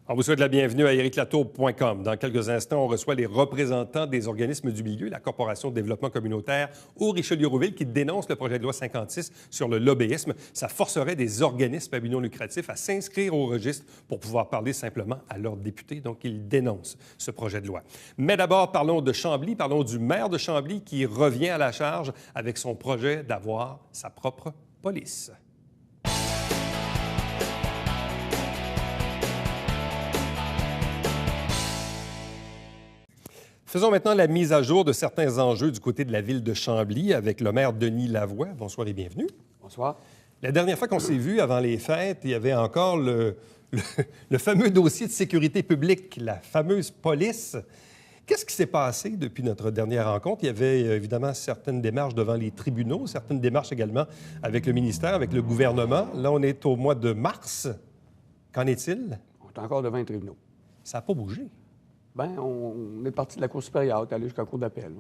On vous souhaite la bienvenue à ericlatour.com. Dans quelques instants, on reçoit les représentants des organismes du milieu, la Corporation de développement communautaire ou Richelieu-Rouville, qui dénonce le projet de loi 56 sur le lobbyisme. Ça forcerait des organismes à but non lucratif à s'inscrire au registre pour pouvoir parler simplement à leurs députés. Donc, ils dénoncent ce projet de loi. Mais d'abord, parlons de Chambly, parlons du maire de Chambly qui revient à la charge avec son projet d'avoir sa propre police. Faisons maintenant la mise à jour de certains enjeux du côté de la ville de Chambly avec le maire Denis Lavoie. Bonsoir et bienvenue. Bonsoir. La dernière fois qu'on s'est vu avant les fêtes, il y avait encore le fameux dossier de sécurité publique, la fameuse police. Qu'est-ce qui s'est passé depuis notre dernière rencontre? Il y avait évidemment certaines démarches devant les tribunaux, certaines démarches également avec le ministère, avec le gouvernement. Là, on est au mois de mars. Qu'en est-il? On est encore devant les tribunaux. Ça n'a pas bougé. Bien, on est parti de la Cour supérieure, on est allé jusqu'à la Cour d'appel.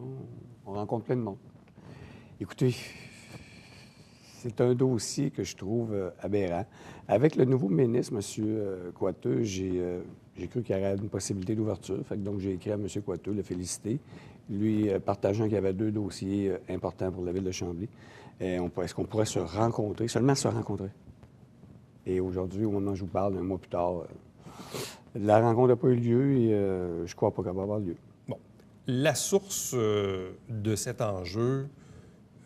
On rencontre plein de monde. Écoutez, c'est un dossier que je trouve aberrant. Avec le nouveau ministre, M. Coiteux, j'ai cru qu'il y aurait une possibilité d'ouverture. Donc, j'ai écrit à M. Coiteux, le féliciter, lui partageant qu'il y avait deux dossiers importants pour la ville de Chambly. Est-ce qu'on pourrait se rencontrer, seulement se rencontrer? Et aujourd'hui, au moment où je vous parle, un mois plus tard, la rencontre n'a pas eu lieu et je ne crois pas qu'elle va avoir lieu. Bon. La source de cet enjeu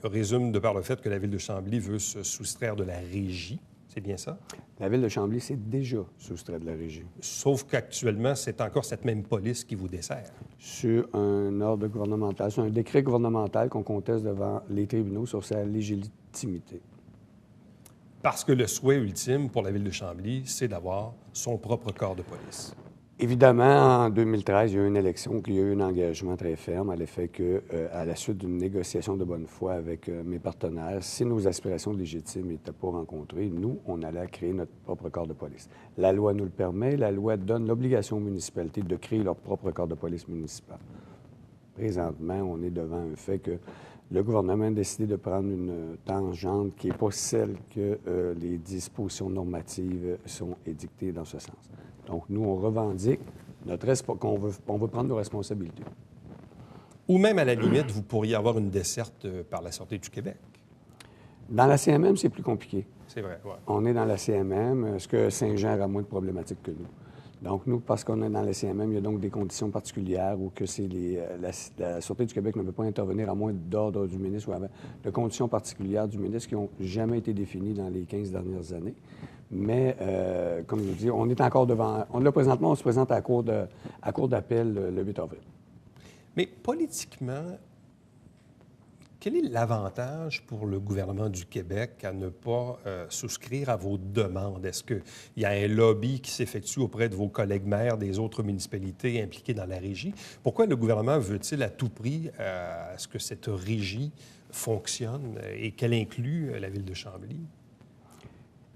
résume de par le fait que la ville de Chambly veut se soustraire de la régie. C'est bien ça? La ville de Chambly s'est déjà soustraite de la régie. Sauf qu'actuellement, c'est encore cette même police qui vous dessert. Sur un ordre gouvernemental, sur un décret gouvernemental qu'on conteste devant les tribunaux sur sa légitimité. Parce que le souhait ultime pour la ville de Chambly, c'est d'avoir son propre corps de police. Évidemment, en 2013, il y a eu une élection, il y a eu un engagement très ferme à l'effet que, à la suite d'une négociation de bonne foi avec mes partenaires, si nos aspirations légitimes n'étaient pas rencontrées, nous, on allait créer notre propre corps de police. La loi nous le permet, la loi donne l'obligation aux municipalités de créer leur propre corps de police municipal. Présentement, on est devant un fait que le gouvernement a décidé de prendre une tangente qui n'est pas celle que les dispositions normatives sont édictées dans ce sens. Donc, nous, on revendique qu'on veut prendre nos responsabilités. Ou même, à la limite, vous pourriez avoir une desserte par la Sûreté du Québec. Dans la CMM, c'est plus compliqué. C'est vrai, oui. On est dans la CMM. Est-ce que Saint-Jean aura moins de problématiques que nous? Donc, nous, parce qu'on est dans la CMM, il y a donc des conditions particulières où que c'est la Sûreté du Québec ne peut pas intervenir à moins d'ordre du ministre ou de conditions particulières du ministre qui n'ont jamais été définies dans les 15 dernières années. Mais, comme je vous dis, on est encore devant... Présentement, on se présente à la Cour d'appel le 8 avril. Mais politiquement, quel est l'avantage pour le gouvernement du Québec à ne pas souscrire à vos demandes? Est-ce qu'il y a un lobby qui s'effectue auprès de vos collègues maires des autres municipalités impliquées dans la régie? Pourquoi le gouvernement veut-il à tout prix à ce que cette régie fonctionne et qu'elle inclue la ville de Chambly?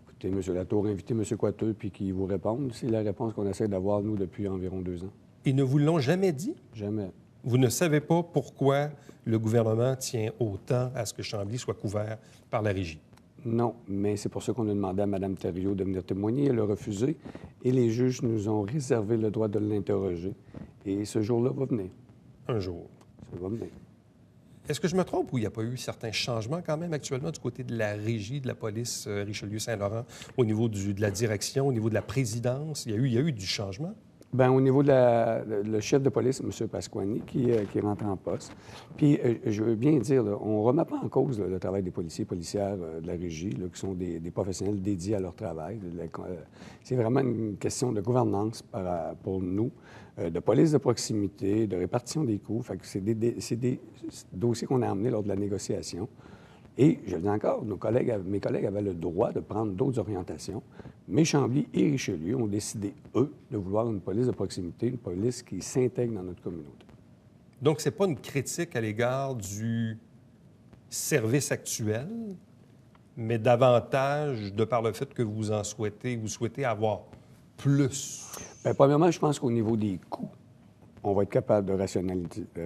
Écoutez, M. Latour, invitez M. Coiteux puis qu'il vous réponde. C'est la réponse qu'on essaie d'avoir, nous, depuis environ 2 ans. Ils ne vous l'ont jamais dit? Jamais. Vous ne savez pas pourquoi le gouvernement tient autant à ce que Chambly soit couvert par la régie? Non, mais c'est pour ça qu'on a demandé à Mme Thériault de venir témoigner. Elle a refusé et les juges nous ont réservé le droit de l'interroger. Et ce jour-là va venir. Un jour. Ça va venir. Est-ce que je me trompe ou il n'y a pas eu certains changements quand même actuellement du côté de la régie de la police Richelieu-Saint-Laurent au niveau de la direction, au niveau de la présidence? Il y a eu du changement? Bien, au niveau de le chef de police, M. Pasquani, qui rentre en poste. Puis, je veux bien dire, là, on ne remet pas en cause le travail des policiers et policières de la régie, là, qui sont des professionnels dédiés à leur travail. C'est vraiment une question de gouvernance pour nous, de police de proximité, de répartition des coûts. Fait que c'est des dossiers qu'on a amenés lors de la négociation. Et, je le dis encore, mes collègues avaient le droit de prendre d'autres orientations, mais Chambly et Richelieu ont décidé, eux, de vouloir une police de proximité, une police qui s'intègre dans notre communauté. Donc, ce n'est pas une critique à l'égard du service actuel, mais davantage de par le fait que vous souhaitez avoir plus? Bien, premièrement, je pense qu'au niveau des coûts, on va être capable de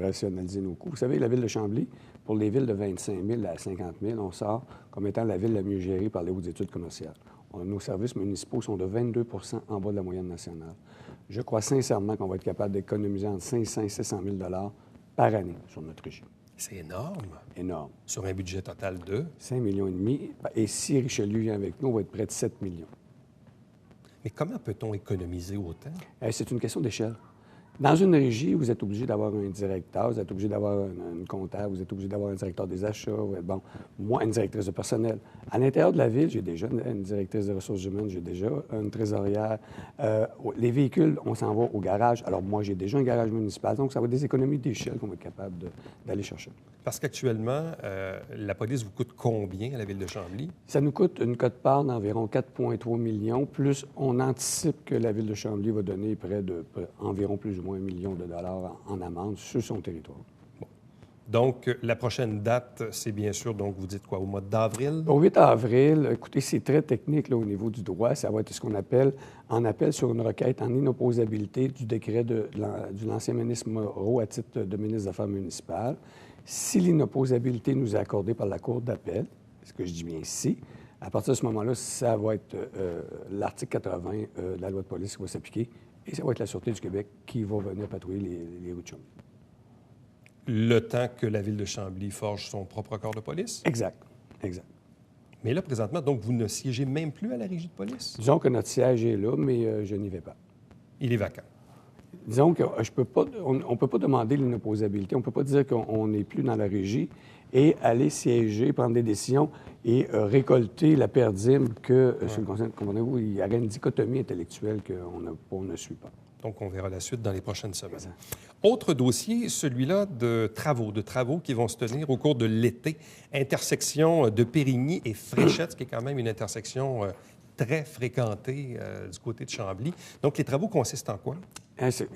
rationaliser nos coûts. Vous savez, la ville de Chambly, pour les villes de 25 000 à 50 000, on sort comme étant la ville la mieux gérée par les hautes études commerciales. nos services municipaux sont de 22 en bas de la moyenne nationale. Je crois sincèrement qu'on va être capable d'économiser entre 500 et 600 000 par année sur notre région. C'est énorme. Énorme. Sur un budget total de? 5,5 millions. Et si Richelieu vient avec nous, on va être près de 7 millions. Mais comment peut-on économiser autant? C'est une question d'échelle. Dans une régie, vous êtes obligé d'avoir un directeur, vous êtes obligé d'avoir une comptable, vous êtes obligé d'avoir un directeur des achats, moi, une directrice de personnel. À l'intérieur de la ville, j'ai déjà une directrice des ressources humaines, j'ai déjà une trésorière. Les véhicules, on s'en va au garage. Alors, moi, j'ai déjà un garage municipal. Donc, ça va être des économies d'échelle qu'on va être capable d'aller chercher. Parce qu'actuellement, la police vous coûte combien à la ville de Chambly? Ça nous coûte une quote-part d'environ 4,3 millions, plus on anticipe que la ville de Chambly va donner près de environ plus ou moins $1 million en amende sur son territoire. Bon. Donc, la prochaine date, c'est bien sûr, donc vous dites quoi, au mois d'avril? Au 8 avril, écoutez, c'est très technique là, au niveau du droit. Ça va être ce qu'on appelle en appel sur une requête en inopposabilité du décret de l'ancien ministre Moreau à titre de ministre des Affaires municipales. Si l'inopposabilité nous est accordée par la Cour d'appel, ce que je dis bien si, à partir de ce moment-là, ça va être l'article 80 de la loi de police qui va s'appliquer et ça va être la Sûreté du Québec qui va venir patrouiller les rues de Chambly. Le temps que la ville de Chambly forge son propre corps de police? Exact, exact. Mais là, présentement, donc, vous ne siégez même plus à la régie de police? Disons que notre siège est là, mais je n'y vais pas. Il est vacant. Disons qu'on ne peut pas demander l'inopposabilité. On ne peut pas dire qu'on n'est plus dans la régie et aller siéger, prendre des décisions et récolter la perdime que, sur le conseil, comprenez-vous, il y aurait une dichotomie intellectuelle qu'on ne suit pas. Donc, on verra la suite dans les prochaines semaines. Exact. Autre dossier, celui-là de travaux qui vont se tenir au cours de l'été. Intersection de Périgny et Fréchette, ce qui est quand même une intersection très fréquentée du côté de Chambly. Donc, les travaux consistent en quoi?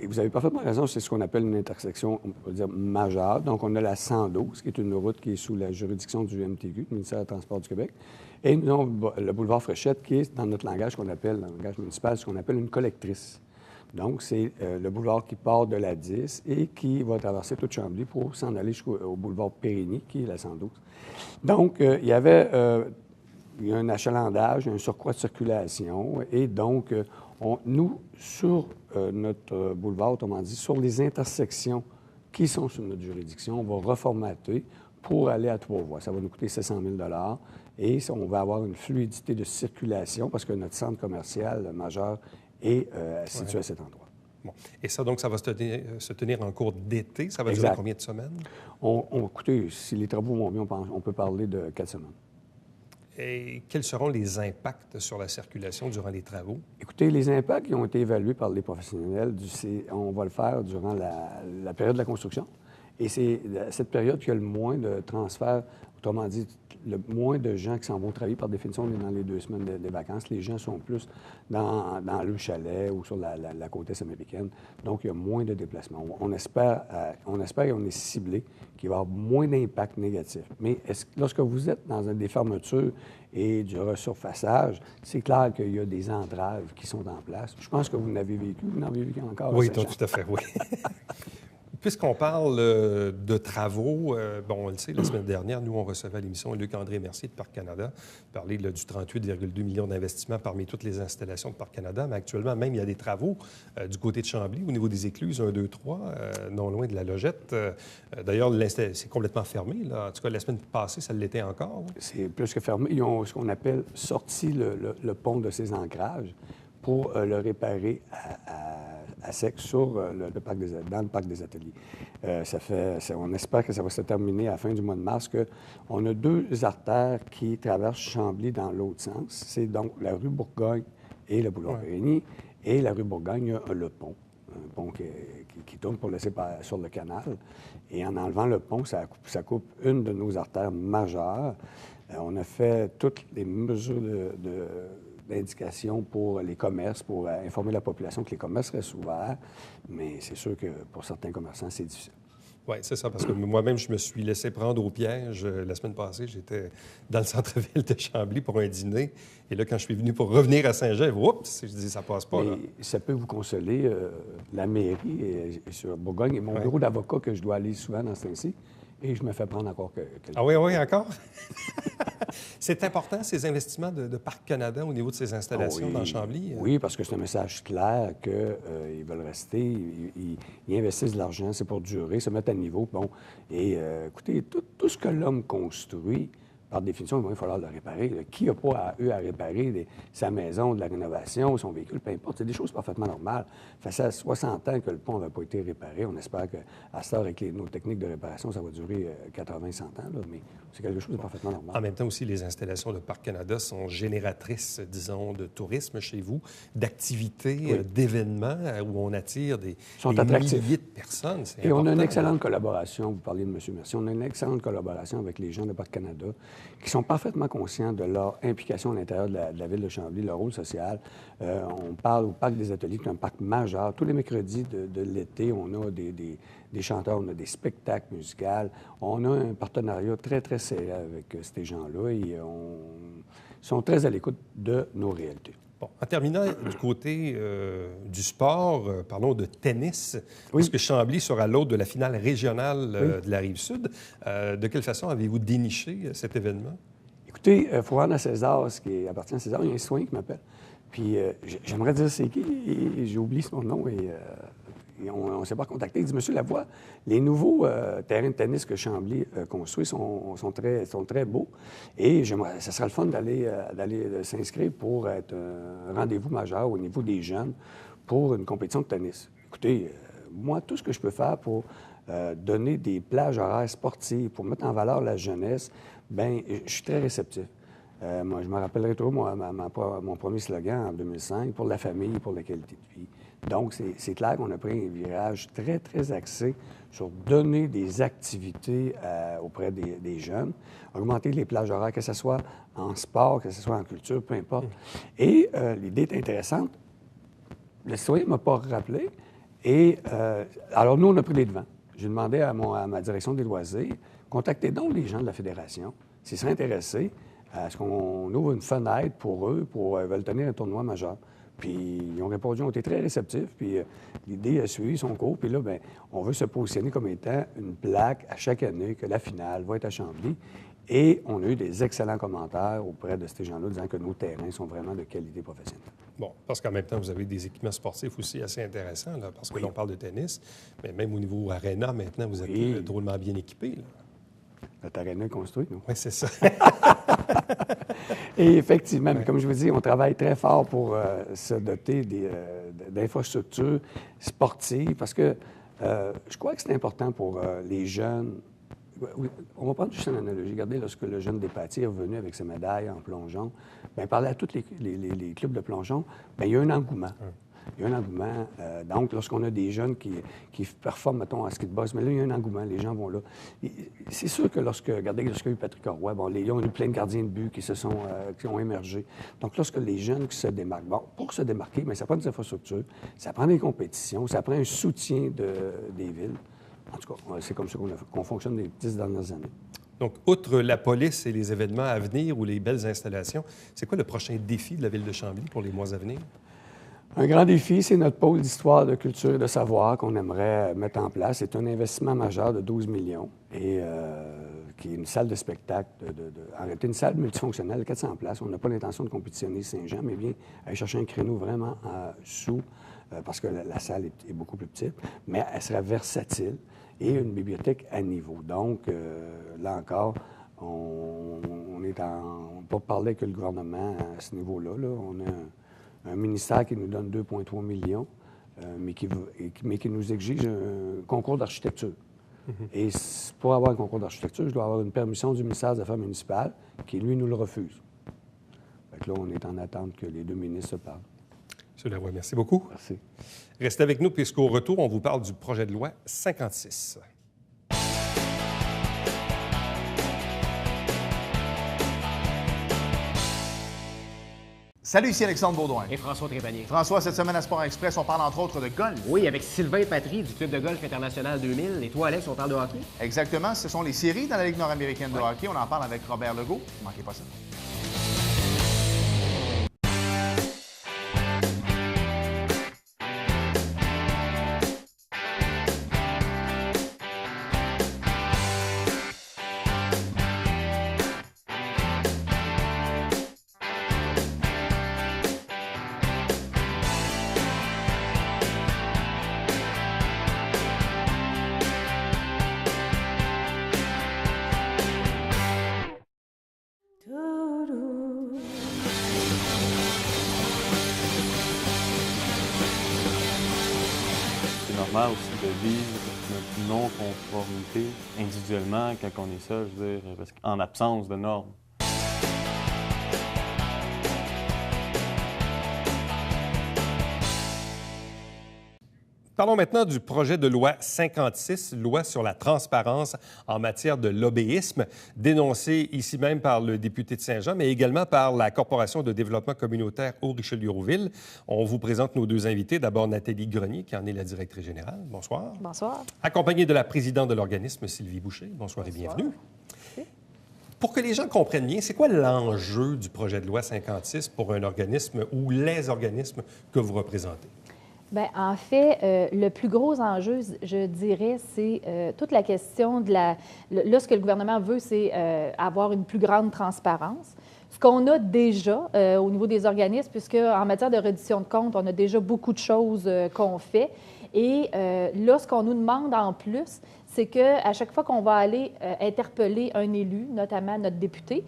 Vous avez parfaitement raison, c'est ce qu'on appelle une intersection, on peut dire, majeure. Donc, on a la 112, qui est une route qui est sous la juridiction du MTQ, du ministère des Transports du Québec. Et nous avons le boulevard Fréchette, qui est, dans notre langage qu'on appelle, dans le langage municipal, ce qu'on appelle une collectrice. Donc, c'est le boulevard qui part de la 10 et qui va traverser toute Chambly pour s'en aller jusqu'au boulevard Périgny, qui est la 112. Donc, il y a un achalandage, un surcroît de circulation. Et donc, nous, sur notre boulevard, autrement dit, sur les intersections qui sont sous notre juridiction, on va reformater pour aller à 3 voies. Ça va nous coûter 700 000 et on va avoir une fluidité de circulation parce que notre centre commercial majeur est situé à cet endroit. Bon. Et ça, donc, ça va se tenir en cours d'été. Ça va durer combien de semaines? Écoutez, si les travaux vont bien, on peut parler de 4 semaines. Et quels seront les impacts sur la circulation durant les travaux? Écoutez, les impacts qui ont été évalués par les professionnels, on va le faire durant la période de la construction. Et c'est cette période qui a le moins de transferts, autrement dit, le moins de gens qui s'en vont travailler. Par définition, on est dans les 2 semaines des vacances. Les gens sont plus dans le chalet ou sur la côte est américaine. Donc, il y a moins de déplacements. On espère et on est ciblé qu'il va y avoir moins d'impact négatif. Mais lorsque vous êtes dans des fermetures et du resurfaçage, c'est clair qu'il y a des entraves qui sont en place. Je pense que vous l'avez vécu. Vous en avez vécu encore? Oui, tout à fait, oui. Puisqu'on parle de travaux, on le sait, la semaine dernière, nous, on recevait à l'émission Luc-André Mercier de Parc Canada, parler du 38,2 millions d'investissements parmi toutes les installations de Parc Canada. Mais actuellement, même, il y a des travaux du côté de Chambly, au niveau des écluses 1, 2, 3, non loin de la logette. D'ailleurs, c'est complètement fermé. Là. En tout cas, la semaine passée, ça l'était encore. Oui. C'est plus que fermé. Ils ont ce qu'on appelle sorti le pont de ses ancrages pour le réparer à sec sur dans le parc des ateliers. On espère que ça va se terminer à la fin du mois de mars, qu'on a 2 artères qui traversent Chambly dans l'autre sens. C'est donc la rue Bourgogne et le boulevard Périgny. Et la rue Bourgogne, il y a le pont. Un pont qui tourne pour laisser sur le canal. Et en enlevant le pont, ça coupe une de nos artères majeures. On a fait toutes les mesures d'indication pour les commerces, pour informer la population que les commerces restent ouverts, mais c'est sûr que pour certains commerçants, c'est difficile. Oui, c'est ça, parce que moi-même, je me suis laissé prendre au piège. La semaine passée, j'étais dans le centre-ville de Chambly pour un dîner, et là, quand je suis venu pour revenir à Saint-Jean, oups, je dis, ça passe pas, là. Ça peut vous consoler. La mairie est sur Bourgogne, et mon bureau d'avocat que je dois aller souvent dans ce temps-ci, Et je me fais prendre encore quelques... Ah oui, oui, encore? C'est important, ces investissements de Parc Canada au niveau de ces installations dans Chambly? Oui, parce que c'est un message clair qu'ils veulent rester. Ils investissent de l'argent, c'est pour durer, se mettre à niveau. Bon, et écoutez, tout ce que l'homme construit, par définition, il va falloir le réparer. Là. Qui n'a pas eu à réparer sa maison, de la rénovation, son véhicule, peu importe. C'est des choses parfaitement normales. Ça fait 60 ans que le pont n'avait pas été réparé. On espère qu'à cette heure, avec nos techniques de réparation, ça va durer 80-100 ans. Là, mais c'est quelque chose de parfaitement normal. En même temps aussi, les installations de Parc Canada sont génératrices, disons, de tourisme chez vous, d'activités, d'événements où on attire des milliers de personnes. Et important. On a une excellente collaboration. Vous parlez de M. Mercier. On a une excellente collaboration avec les gens de Parc Canada qui sont parfaitement conscients de leur implication à l'intérieur de la ville de Chambly, leur rôle social. On parle au Parc des Ateliers, qui est un parc majeur. Tous les mercredis de l'été, on a des chanteurs, on a des spectacles musicaux. On a un partenariat très, très serré avec ces gens-là et ils sont très à l'écoute de nos réalités. Bon, en terminant, du côté du sport, parlons de tennis, parce que Chambly sera l'hôte de la finale régionale de la Rive-Sud. De quelle façon avez-vous déniché cet événement? Écoutez, il faut rendre à César ce qui appartient à César. Il y a un citoyen qui m'appelle. Puis j'aimerais dire c'est qui, et j'ai oublié son nom, et on ne s'est pas contacté. Il dit, Monsieur Lavoie, les nouveaux terrains de tennis que Chambly construit sont très beaux. Et ça serait le fun d'aller s'inscrire pour être un rendez-vous majeur au niveau des jeunes pour une compétition de tennis. Écoutez, moi, tout ce que je peux faire pour donner des plages horaires sportives, pour mettre en valeur la jeunesse, bien, je suis très réceptif. Moi, je me rappellerai toujours mon premier slogan en 2005, pour la famille, pour la qualité de vie. Donc, c'est clair qu'on a pris un virage très, très axé sur donner des activités auprès des jeunes, augmenter les plages horaires, que ce soit en sport, que ce soit en culture, peu importe. Et l'idée est intéressante. Le citoyen ne m'a pas rappelé. Et alors, nous, on a pris les devants. J'ai demandé à ma direction des loisirs, contactez donc les gens de la Fédération, s'ils seraient intéressés à ce qu'on ouvre une fenêtre pour eux, ils veulent tenir un tournoi majeur. Puis ils ont répondu, ils ont été très réceptifs, puis l'idée a suivi son cours. Puis là, bien, on veut se positionner comme étant une plaque à chaque année que la finale va être à Chambly. Et on a eu des excellents commentaires auprès de ces gens-là disant que nos terrains sont vraiment de qualité professionnelle. Bon, parce qu'en même temps, vous avez des équipements sportifs aussi assez intéressants, là, parce que l'on parle de tennis, mais même au niveau aréna, maintenant, vous êtes drôlement bien équipés. Là. Notre aréna est construit, nous. Oui, c'est ça. Et effectivement, mais comme je vous dis, on travaille très fort pour se doter d'infrastructures sportives parce que je crois que c'est important pour les jeunes. On va prendre juste une analogie. Regardez, lorsque le jeune Despatie est revenu avec ses médailles en plongeon, bien, parler à tous les clubs de plongeon, bien, il y a un engouement. Il y a un engouement. Donc, lorsqu'on a des jeunes qui performent, mettons, en ski de boss, mais là, il y a un engouement, les gens vont là. C'est sûr que regardez, lorsqu'il y a eu Patrick Roy, bon, les Lions ont eu plein de gardiens de but qui ont émergé. Donc, lorsque les jeunes qui se démarquent, bon, pour se démarquer, mais ça prend des infrastructures, ça prend des compétitions, ça prend un soutien des villes. En tout cas, c'est comme ça qu'on fonctionne les 10 dernières années. Donc, outre la police et les événements à venir ou les belles installations, c'est quoi le prochain défi de la Ville de Chambly pour les mois à venir? Un grand défi, c'est notre pôle d'histoire, de culture et de savoir qu'on aimerait mettre en place. C'est un investissement majeur de 12 millions et qui est une salle de spectacle, en réalité une salle multifonctionnelle de 400 places. On n'a pas l'intention de compétitionner Saint-Jean, mais bien aller chercher un créneau vraiment sous, parce que la salle est beaucoup plus petite, mais elle sera versatile et une bibliothèque à niveau. Donc, là encore, on peut parler avec le gouvernement à ce niveau-là. Là. On a un ministère qui nous donne 2,3 millions, mais qui nous exige un concours d'architecture. Et pour avoir un concours d'architecture, je dois avoir une permission du ministère des Affaires municipales qui, lui, nous le refuse. Fait que là, on est en attente que les deux ministres se parlent. M. Lavoie, merci beaucoup. Merci. Restez avec nous, puisqu'au retour, on vous parle du projet de loi 56. Salut, ici Alexandre Baudouin. Et François Trépanier. François, cette semaine à Sport Express, on parle entre autres de golf. Oui, avec Sylvain Patry du Club de golf international 2000. Et toi, Alex, on parle de hockey? Exactement, ce sont les séries dans la Ligue nord-américaine de hockey. On en parle avec Robert Legault. Ne manquez pas ça. normal aussi de vivre notre non-conformité individuellement quand on est seul, je veux dire, parce qu'en absence de normes. Parlons maintenant du projet de loi 56, loi sur la transparence en matière de lobbyisme, dénoncé ici même par le député de Saint-Jean, mais également par la Corporation de développement communautaire au Richelieu-Rouville. On vous présente nos deux invités. D'abord, Nathalie Grenier, qui en est la directrice générale. Bonsoir. Bonsoir. Accompagnée de la présidente de l'organisme, Sylvie Boucher. Bonsoir et bienvenue. Pour que les gens comprennent bien, c'est quoi l'enjeu du projet de loi 56 pour un organisme ou les organismes que vous représentez? Bien, en fait, le plus gros enjeu, je dirais, c'est toute la question de la... Là, ce que le gouvernement veut, c'est avoir une plus grande transparence. Ce qu'on a déjà au niveau des organismes, puisque en matière de reddition de comptes, on a déjà beaucoup de choses qu'on fait. Et là, ce qu'on nous demande en plus, c'est qu'à chaque fois qu'on va aller interpeller un élu, notamment notre député,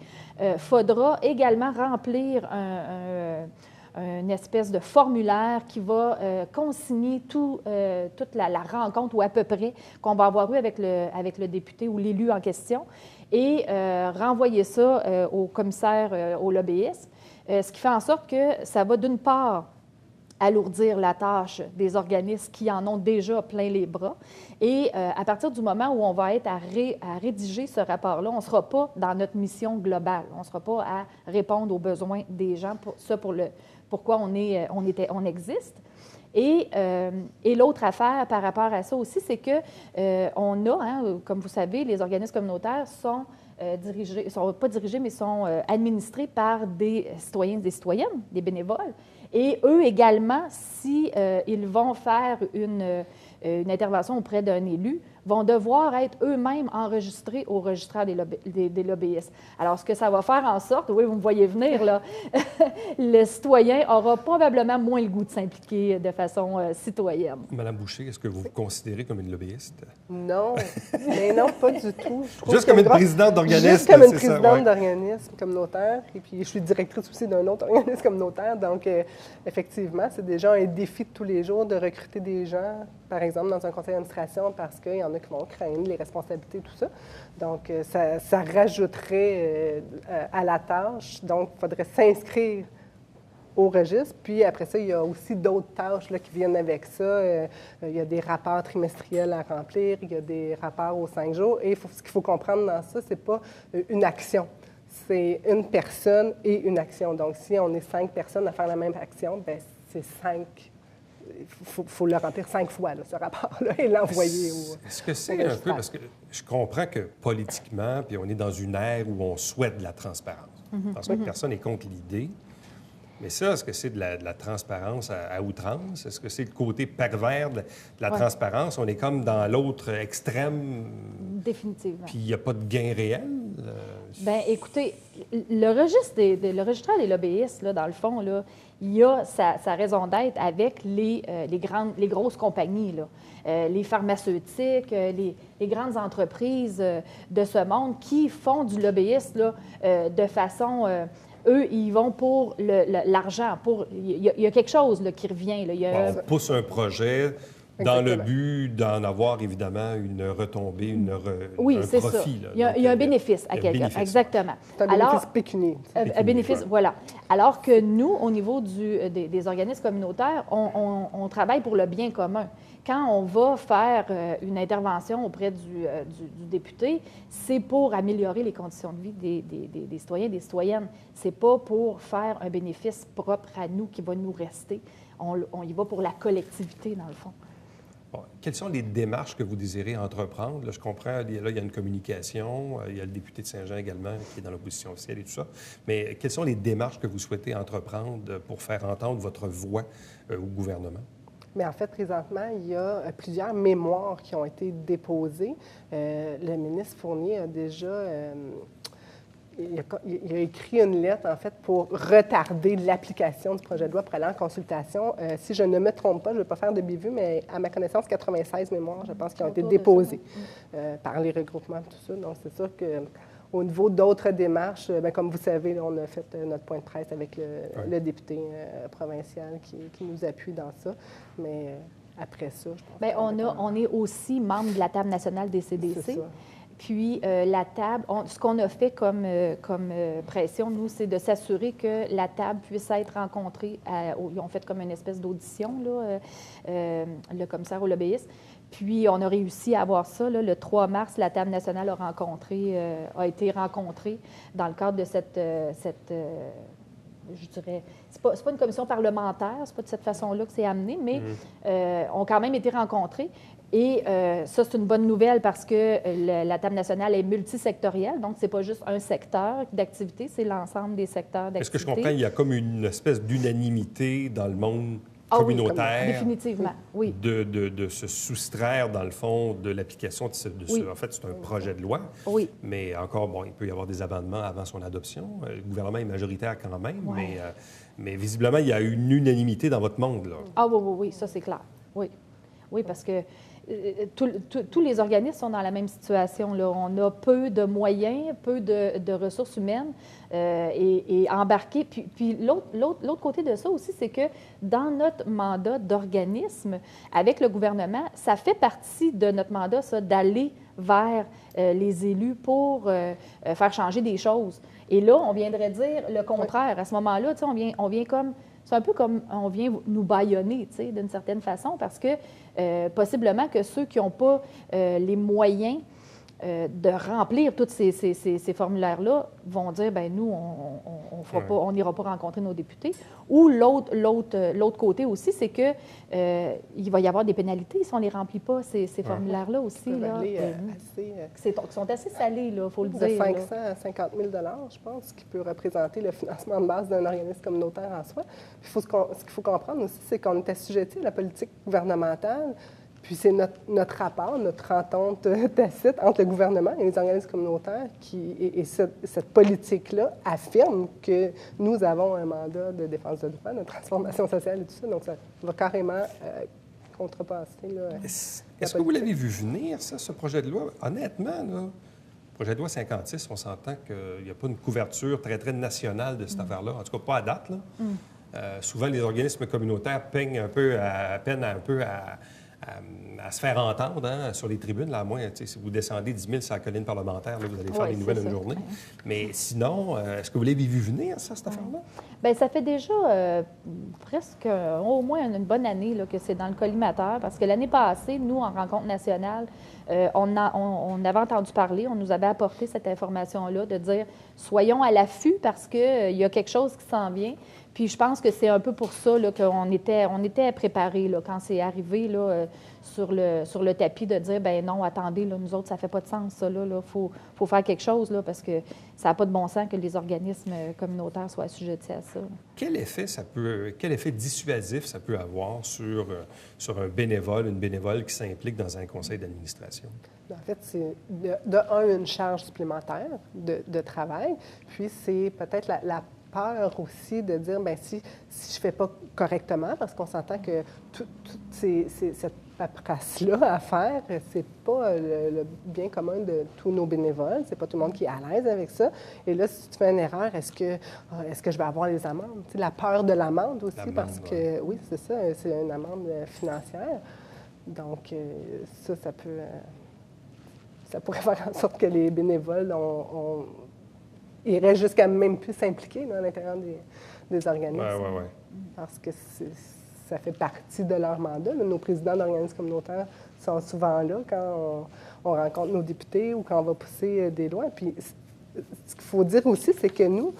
faudra également remplir une espèce de formulaire qui va consigner toute la rencontre, ou à peu près, qu'on va avoir eu avec le député ou l'élu en question, et renvoyer ça au commissaire au lobbyisme, ce qui fait en sorte que ça va, d'une part, alourdir la tâche des organismes qui en ont déjà plein les bras. Et à partir du moment où on va être à rédiger ce rapport-là, on ne sera pas dans notre mission globale. On ne sera pas à répondre aux besoins des gens, pourquoi on existe. Et l'autre affaire par rapport à ça aussi, c'est qu'on a, comme vous savez, les organismes communautaires sont pas dirigés, mais sont administrés par des citoyens et des citoyennes, des bénévoles. Et eux également, si ils vont faire une intervention auprès d'un élu, vont devoir être eux-mêmes enregistrés au registraire des lobbyistes. Alors, ce que ça va faire en sorte, oui, vous me voyez venir, là, le citoyen aura probablement moins le goût de s'impliquer de façon citoyenne. Madame Boucher, est-ce que vous vous considérez comme une lobbyiste? Non, mais non, pas du tout. Juste comme une présidente d'organisme. Juste comme une présidente d'organisme communautaire. Et puis, je suis directrice aussi d'un autre organisme communautaire. Donc, effectivement, c'est déjà un défi de tous les jours de recruter des gens, par exemple, dans un conseil d'administration, parce qu'il y en a qui vont craindre les responsabilités, tout ça. Donc, ça rajouterait à la tâche. Donc, il faudrait s'inscrire au registre. Puis après ça, il y a aussi d'autres tâches là, qui viennent avec ça. Il y a des rapports trimestriels à remplir, il y a des rapports aux 5 jours. Et ce qu'il faut comprendre dans ça, c'est pas une action. C'est une personne et une action. Donc, si on est 5 personnes à faire la même action, bien, c'est 5. Il faut le remplir 5 fois, là, ce rapport-là, et l'envoyer au... Est-ce que c'est un peu... Parce que je comprends que politiquement, puis on est dans une ère où on souhaite de la transparence. Je pense pas que personne n'est contre l'idée. Mais ça, est-ce que c'est de la transparence à outrance? Est-ce que c'est le côté pervers de la transparence? On est comme dans l'autre extrême. Définitivement. Puis il n'y a pas de gain réel? Bien, écoutez, le registraire des lobbyistes, là, dans le fond, là, il a sa raison d'être avec les grosses compagnies, là. Les pharmaceutiques, les grandes entreprises de ce monde qui font du lobbyiste là, de façon... eux, ils vont pour l'argent. Il y a quelque chose là, qui revient. Là. On pousse un projet dans le but d'en avoir, évidemment, une retombée, un profit. Ça. Là. Il y a un bénéfice à quelqu'un. Exactement. C'est un bénéfice pécuniaire. Un bénéfice, voilà. Alors que nous, au niveau des organismes communautaires, on travaille pour le bien commun. Quand on va faire une intervention auprès du député, c'est pour améliorer les conditions de vie des citoyens et des citoyennes. C'est pas pour faire un bénéfice propre à nous qui va nous rester. On y va pour la collectivité, dans le fond. Bon. Quelles sont les démarches que vous désirez entreprendre? Là, je comprends, il y a une communication, il y a le député de Saint-Jean également qui est dans l'opposition officielle et tout ça. Mais quelles sont les démarches que vous souhaitez entreprendre pour faire entendre votre voix au gouvernement? Mais en fait, présentement, il y a plusieurs mémoires qui ont été déposées. Le ministre Fournier a déjà... Il a écrit une lettre, en fait, pour retarder l'application du projet de loi pour aller en consultation. Si je ne me trompe pas, je ne vais pas faire de bévue, mais à ma connaissance, 96 mémoires, je pense, qui ont été déposées par les regroupements, tout ça. Donc, c'est sûr qu'au niveau d'autres démarches, bien, comme vous savez, là, on a fait notre point de presse avec le député provincial qui nous appuie dans ça. Mais après ça, je pense. Bien, on est aussi membre de la table nationale des C'est CDC. ça. Puis la table, ce qu'on a fait comme pression, nous, c'est de s'assurer que la table puisse être rencontrée. Ils ont fait comme une espèce d'audition, là, le commissaire au lobbyisme. Puis on a réussi à avoir ça. Là, le 3 mars, la table nationale a été rencontrée dans le cadre de cette je dirais, c'est pas une commission parlementaire, c'est pas de cette façon-là que c'est amené, mais ont quand même été rencontrés. Et ça, c'est une bonne nouvelle parce que la table nationale est multisectorielle, donc c'est pas juste un secteur d'activité, c'est l'ensemble des secteurs d'activité. Est-ce que je comprends, il y a comme une espèce d'unanimité dans le monde communautaire définitivement, oui. de se soustraire, dans le fond, de l'application de ce... En fait, c'est un projet de loi. Oui. Mais encore, bon, il peut y avoir des amendements avant son adoption. Le gouvernement est majoritaire quand même, mais visiblement, il y a une unanimité dans votre monde, là. Ah oui, ça, c'est clair. Oui. Oui, parce que tous les organismes sont dans la même situation, là. On a peu de moyens, peu de ressources humaines et embarquer. Puis l'autre côté de ça aussi, c'est que dans notre mandat d'organisme, avec le gouvernement, ça fait partie de notre mandat, ça, d'aller vers les élus pour faire changer des choses. Et là, on viendrait dire le contraire. À ce moment-là, tu sais, on vient comme... C'est un peu comme on vient nous bâillonner, tu sais, d'une certaine façon, parce que possiblement que ceux qui n'ont pas les moyens de remplir tous ces formulaires-là vont dire, bien, nous, on n'ira pas rencontrer nos députés. Ou l'autre côté aussi, c'est que il va y avoir des pénalités si on ne les remplit pas, ces formulaires-là aussi. Là, qui sont assez salés, il faut le dire. De 500 à 50 000 je pense, qui peut représenter le financement de base d'un organisme communautaire en soi. Puis ce qu'il faut comprendre aussi, c'est qu'on est assujetti à la politique gouvernementale. Puis c'est notre rapport, notre entente tacite entre le gouvernement et les organismes communautaires et cette politique-là affirme que nous avons un mandat de défense de droits, de transformation sociale et tout ça. Donc, ça va carrément contrepasser. Là, Est-ce que vous l'avez vu venir, ça, ce projet de loi? Honnêtement, là, le projet de loi 56, on s'entend qu'il n'y a pas une couverture très, très nationale de cette affaire-là. En tout cas, pas à date. Là. Souvent, les organismes communautaires peinent un peu à se faire entendre sur les tribunes. Là, à moins, si vous descendez 10 000 sur la colline parlementaire, là, vous allez faire les nouvelles une journée. Mais sinon, est-ce que vous l'avez vu venir, ça, cette affaire-là? Bien, ça fait déjà presque au moins une bonne année là, que c'est dans le collimateur, parce que l'année passée, nous, en rencontre nationale, on avait entendu parler, on nous avait apporté cette information-là de dire soyons à l'affût parce qu'il y a quelque chose qui s'en vient. Puis je pense que c'est un peu pour ça là, qu'on était préparés là, quand c'est arrivé là, sur le tapis de dire ben non, attendez, là, nous autres, ça ne fait pas de sens, ça. Là, faut faire quelque chose là, parce que ça n'a pas de bon sens que les organismes communautaires soient assujettis à ça. Quel effet dissuasif ça peut avoir sur un bénévole, une bénévole qui s'implique dans un conseil d'administration? En fait, c'est une charge supplémentaire de travail, puis c'est peut-être la peur aussi de dire, bien, si je ne fais pas correctement, parce qu'on s'entend que toute cette paperasse-là à faire, c'est pas le bien commun de tous nos bénévoles, c'est pas tout le monde qui est à l'aise avec ça. Et là, si tu fais une erreur, est-ce que je vais avoir les amendes? Tu sais, la peur de l'amende aussi, parce que, oui, c'est ça, c'est une amende financière. Donc, ça pourrait faire en sorte que les bénévoles iraient jusqu'à même plus s'impliquer à l'intérieur des organismes. Oui. Parce que ça fait partie de leur mandat. Nos présidents d'organismes communautaires sont souvent là quand on rencontre nos députés ou quand on va pousser des lois. Puis, ce qu'il faut dire aussi, c'est que nous,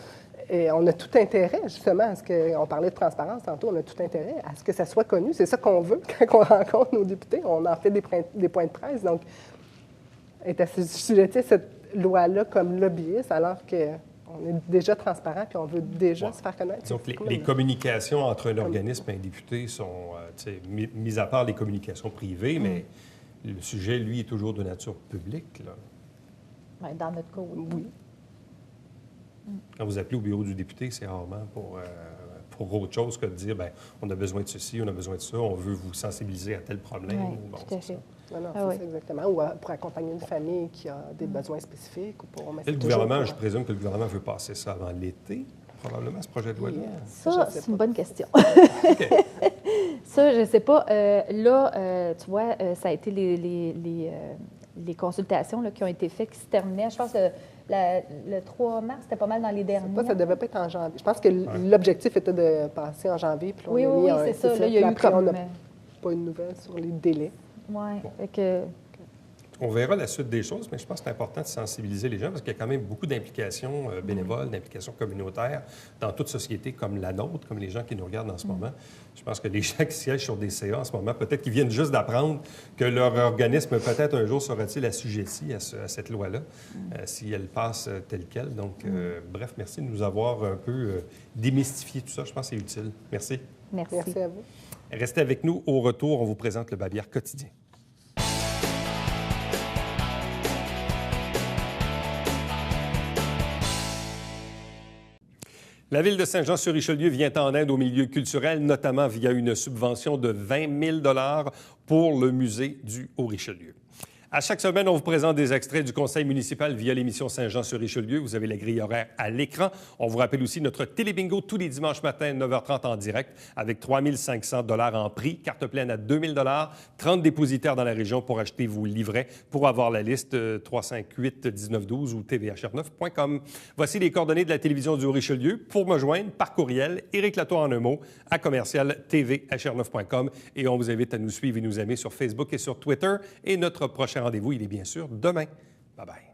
on a tout intérêt, justement, on parlait de transparence tantôt, on a tout intérêt à ce que ça soit connu. C'est ça qu'on veut quand on rencontre nos députés. On en fait des points de presse. Donc, être assujetti à cette loi-là comme lobbyiste, alors qu'on est déjà transparent puis on veut déjà se faire connaître. Donc, les communications entre un organisme et un député sont, mis à part les communications privées, mais le sujet, lui, est toujours de nature publique, là. Bien, dans notre cas, oui. Quand vous appelez au bureau du député, c'est rarement pour autre chose que de dire, bien, on a besoin de ceci, on a besoin de ça, on veut vous sensibiliser à tel problème. Oui, bon, tout à fait. Non, c'est ça, exactement. Ou pour accompagner une famille qui a des besoins spécifiques. Ou pour Et le gouvernement, je présume que le gouvernement veut passer ça avant l'été probablement, ce projet de loi-là? Ça, c'est une bonne question. Ça, je ne sais pas. Tu vois, ça a été les consultations là, qui ont été faites, qui se terminaient. Je pense que le 3 mars, c'était pas mal dans les derniers. Ça ne devait pas être en janvier. Je pense que l'objectif était de passer en janvier. Puis Oui, c'est ça. Là, il y a eu après, comme... on n'a pas une nouvelle sur les délais. Oui, On verra la suite des choses, mais je pense que c'est important de sensibiliser les gens parce qu'il y a quand même beaucoup d'implications bénévoles, d'implications communautaires dans toute société comme la nôtre, comme les gens qui nous regardent en ce moment. Je pense que les gens qui siègent sur des CA en ce moment, peut-être qu'ils viennent juste d'apprendre que leur organisme, peut-être un jour, sera-t-il assujetti à cette loi-là, si elle passe telle quelle. Donc, bref, merci de nous avoir un peu démystifié tout ça. Je pense que c'est utile. Merci. Merci à vous. Restez avec nous. Au retour, on vous présente le Babière quotidien. La Ville de Saint-Jean-sur-Richelieu vient en aide au milieu culturel, notamment via une subvention de 20 000 $ pour le musée du Haut-Richelieu. À chaque semaine, on vous présente des extraits du conseil municipal via l'émission Saint-Jean-sur-Richelieu. Vous avez la grille horaire à l'écran. On vous rappelle aussi notre télébingo tous les dimanches matins, 9h30 en direct, avec 3 500 $ en prix, carte pleine à 2 000 $, 30 dépositaires dans la région pour acheter vos livrets. Pour avoir la liste, 358-1912 ou tvhr9.com. Voici les coordonnées de la télévision du Haut-Richelieu. Pour me joindre, par courriel, Éric Latour en un mot, à commercial-tvhr9.com. Et on vous invite à nous suivre et nous aimer sur Facebook et sur Twitter. Et notre prochain rendez-vous, il est bien sûr demain. Bye-bye.